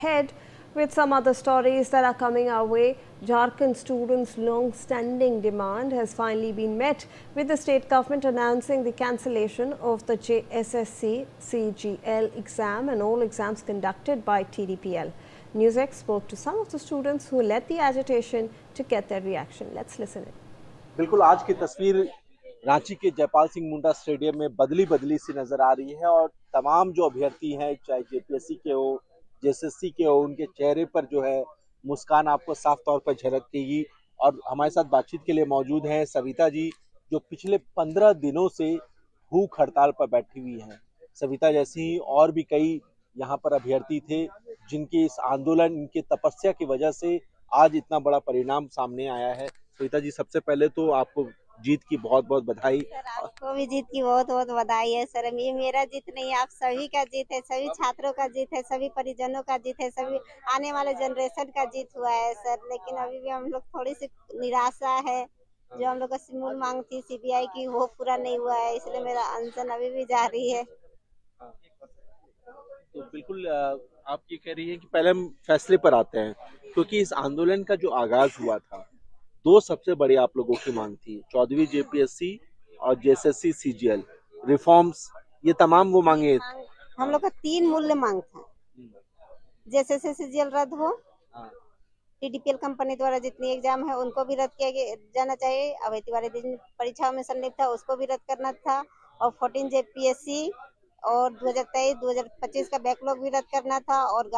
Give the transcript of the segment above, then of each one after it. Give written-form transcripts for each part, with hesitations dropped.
Head with some other stories that are coming our way. Jharkhand students' long-standing demand has finally been met, with the state government announcing the cancellation of the JSSC CGL exam and all exams conducted by TDPL. NewsX spoke to some of the students who led the agitation to get their reaction. Let's listen in. बिल्कुल आज की तस्वीर रांची के Jaipal Singh Munda stadium में बदली बदली सी नजर आ रही है और तमाम जो अभ्यर्थी हैं, चाहे जेपीएससी के हो, जेएसएससी के हो, उनके चेहरे पर जो है मुस्कान आपको साफ तौर पर झलकेगी। और हमारे साथ बातचीत के लिए मौजूद हैं सविता जी, जो पिछले 15 दिनों से भूख हड़ताल पर बैठी हुई हैं। सविता जैसी और भी कई यहाँ पर अभ्यर्थी थे जिनकी इस आंदोलन, इनकी तपस्या की वजह से आज इतना बड़ा परिणाम सामने आया है। सविता जी, सबसे पहले तो आपको जीत की बहुत बहुत बधाई। सर, आपको भी जीत की बहुत बहुत बधाई है सर। ये मेरा जीत नहीं, आप सभी का जीत है, सभी छात्रों का जीत है, सभी परिजनों का जीत है, सभी आने वाले जनरेशन का जीत हुआ है सर। लेकिन अभी भी हम लोग थोड़ी सी निराशा है। जो हम लोग का मूल मांग थी सीबीआई की, वो पूरा नहीं हुआ है, इसलिए मेरा अनशन अभी भी जारी है। तो बिल्कुल आप ये कह रही है कि पहले हम फैसले पर आते हैं, क्योंकि इस आंदोलन का जो आगाज हुआ था, दो सबसे बड़ी आप लोगों की मांग थी, 14वीं जेपीएससी और जेएसएससी सीजीएल रिफॉर्म्स, ये तमाम वो मांगे। हम लोग का 3 मूल्य मांग था। जैसे सीजीएल रद्द हो, टीडीपीएल कंपनी द्वारा जितनी एग्जाम है उनको भी रद्द किया जाना चाहिए। अवैध वाले दिन परीक्षाओं में संलिप्त था, उसको भी रद्द करना था। और 14 जेपीएससी और 2023-2025 का बैकलॉग भी रद्द करना था। और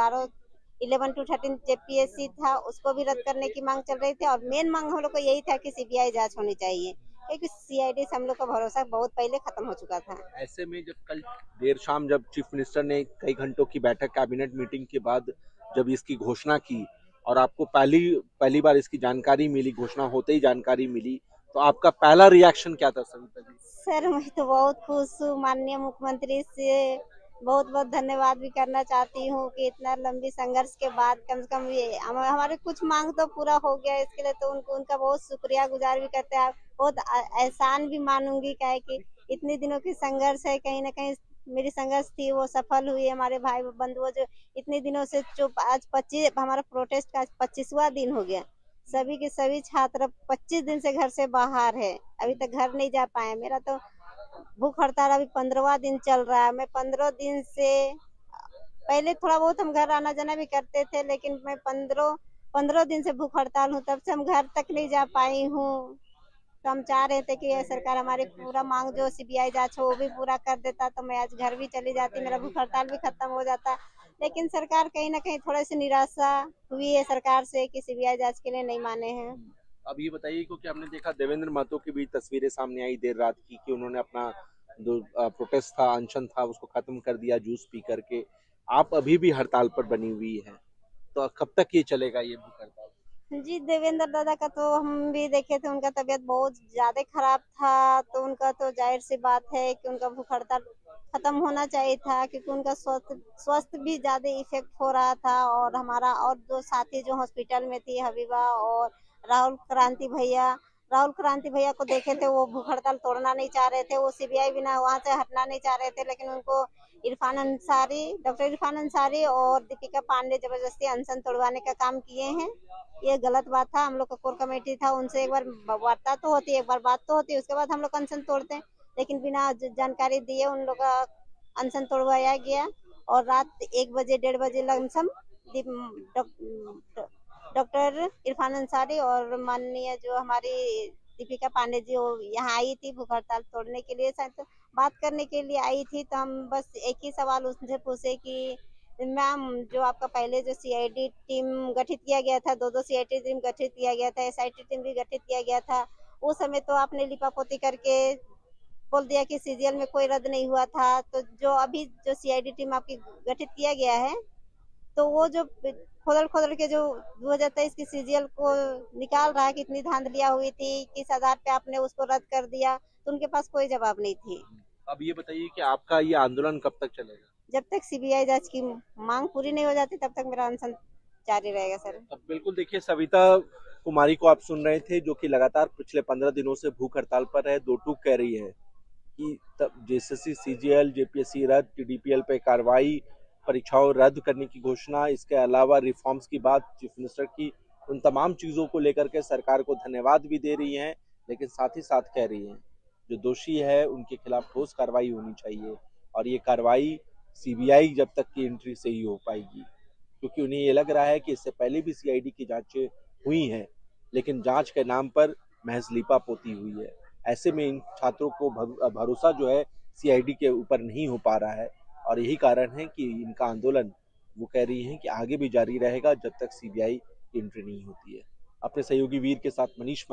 11 to 13 जेपीएससी था, उसको भी रद्द करने की मांग चल रही थी। और मेन मांग हम लोग को यही था कि सीबीआई जांच होनी चाहिए, क्योंकि सीआईडी से हम लोग का भरोसा बहुत पहले खत्म हो चुका था। ऐसे में जब कल देर शाम जब चीफ मिनिस्टर ने कई घंटों की बैठक, कैबिनेट मीटिंग के बाद जब इसकी घोषणा की और आपको पहली बार इसकी जानकारी मिली, घोषणा होते ही जानकारी मिली, तो आपका पहला रिएक्शन क्या था सविता जी? सर, मैं तो बहुत खुश हूँ। माननीय मुख्यमंत्री से बहुत बहुत धन्यवाद भी करना चाहती हूँ कि इतना लंबी संघर्ष के बाद कम से कम ये हमारे कुछ मांग तो पूरा हो गया। इसके लिए तो उनका बहुत शुक्रिया गुजार भी करते हैं। बहुत एहसान भी मानूंगी, क्या है कि इतने दिनों की संघर्ष है, कहीं ना कहीं मेरी संघर्ष थी वो सफल हुई। हमारे भाई बंधुओं जो इतने दिनों से चुप, आज 25 हमारा प्रोटेस्ट का 25वां दिन हो गया। सभी के सभी छात्र 25 दिन से घर से बाहर है, अभी तक घर नहीं जा पाए। मेरा तो भूख हड़ताल अभी 15वां दिन चल रहा है। मैं 15 दिन से, पहले थोड़ा बहुत हम घर आना जाना भी करते थे, लेकिन मैं 15 दिन से भूख हड़ताल हूँ, तब से हम घर तक नहीं जा पाई हूँ। तो हम चाह रहे थे कि ये सरकार हमारी पूरा मांग जो सीबीआई जांच हो वो भी पूरा कर देता, तो मैं आज घर भी चली जाती, मेरा भूख हड़ताल भी खत्म हो जाता। लेकिन सरकार कहीं ना कहीं थोड़ी सी निराशा हुई है सरकार से कि सीबीआई जांच के लिए नहीं माने हैं। अब ये बताइए, क्योंकि हमने देखा देवेंद्र महतो की भी तस्वीरें सामने आई देर रात की कि उन्होंने अपना जो प्रोटेस्ट था, अनशन था, उसको खत्म कर दिया जूस पी करके। आप अभी भी हड़ताल पर बनी हुई है, तो कब तक ये चलेगा ये भूख हड़ताल? जी, देवेंद्र दादा का तो हम भी देखे थे, उनका तबीयत बहुत ज्यादा खराब था, तो उनका तो जाहिर सी बात है कि उनका भूख हड़ताल खत्म होना चाहिए था, क्योंकि उनका स्वास्थ्य भी ज्यादा इफेक्ट हो रहा था। और हमारा और दो साथी जो हॉस्पिटल में थी, हबीबा और राहुल क्रांति भैया को देखे थे, वो भूख हड़ताल तोड़ना नहीं चाह रहे थे, वो सीबीआई बिना वहां से हटना नहीं चाह रहे थे। लेकिन उनको डॉक्टर इरफान अंसारी और दीपिका पांडे जबरदस्ती अनशन तोड़वाने का काम किए हैं। ये गलत बात था। हम लोग का कोर कमेटी था, उनसे एक बार वार्ता तो होती, एक बार बात तो होती, उसके बाद हम लोग अनशन तोड़ते हैं। लेकिन बिना जानकारी दिए उन लोग का अनशन तोड़वाया गया। और रात 1 बजे 1:30 बजे लमसम डॉक्टर इरफान अंसारी और माननीय जो हमारी दीपिका पांडे जी वो यहाँ आई थी भूख हड़ताल तोड़ने के लिए, शायद तो बात करने के लिए आई थी। तो हम बस एक ही सवाल उनसे पूछे कि मैम, जो आपका पहले जो सीआईडी टीम गठित किया गया था, दो सीआईडी टीम गठित किया गया था, एसआईटी टीम भी गठित किया गया था, उस समय तो आपने लिपापोती करके बोल दिया कि सीजीएल में कोई रद्द नहीं हुआ था। तो जो अभी जो सीआईडी टीम आपकी गठित किया गया है, तो वो जो खोदड़ खोदड़ के जो 2023 की सीजीएल को निकाल रहा है, कितनी धांधलियां हुई थी, किस आधार पे आपने उसको रद्द कर दिया, तो उनके पास कोई जवाब नहीं थी। अब ये बताइए कि आपका ये आंदोलन कब तक चलेगा? जब तक सीबीआई जांच की मांग पूरी नहीं हो जाती तब तक मेरा अनशन जारी रहेगा सर। अब बिल्कुल देखिए, सविता कुमारी को आप सुन रहे थे, जो कि लगातार पिछले 15 दिनों से भूख हड़ताल पर है। दो टूक कह रही है कि जेएसएससी सीजीएल जेपीएससी रद्द, टीडीपीएल पे कार्रवाई, परीक्षाओं रद्द करने की घोषणा, इसके अलावा रिफॉर्म्स की बात चीफ मिनिस्टर की, उन तमाम चीज़ों को लेकर के सरकार को धन्यवाद भी दे रही हैं, लेकिन साथ ही साथ कह रही हैं जो दोषी है उनके खिलाफ ठोस कार्रवाई होनी चाहिए और ये कार्रवाई सीबीआई जब तक की एंट्री से ही हो पाएगी, क्योंकि उन्हें ये लग रहा है कि इससे पहले भी सीआईडी की जांचें हुई हैं, लेकिन जांच के नाम पर महज लीपापोती हुई है। ऐसे में इन छात्रों को भरोसा जो है सीआईडी के ऊपर नहीं हो पा रहा है और यही कारण है कि इनका आंदोलन वो कह रही हैं कि आगे भी जारी रहेगा जब तक सीबीआई की एंट्री नहीं होती है। अपने सहयोगी वीर के साथ मनीष